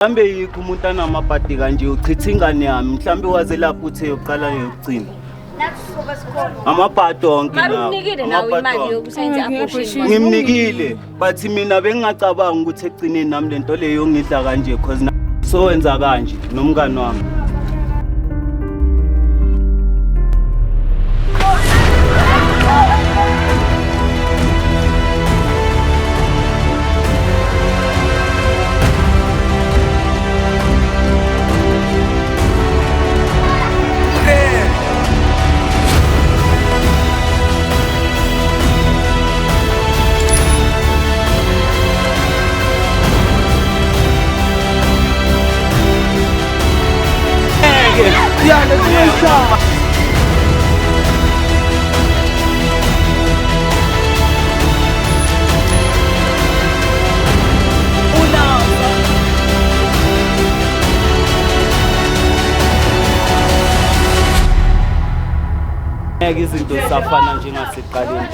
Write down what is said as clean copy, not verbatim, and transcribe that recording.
Mhlambe yikho umuntu anamabhadi kanje uchitha ingane yami, mhlambe waze lapho uthe yokuqala yokugcina. Amabhadi onke nawo. Ngimnikile, but mina bengingacabanga ukuthi egcineni nami lento leyo ngidla kanje because so wenza kanje nomngani wami. Yeah, let's go. Ngeke izinto zisafana njengasekuqaleni.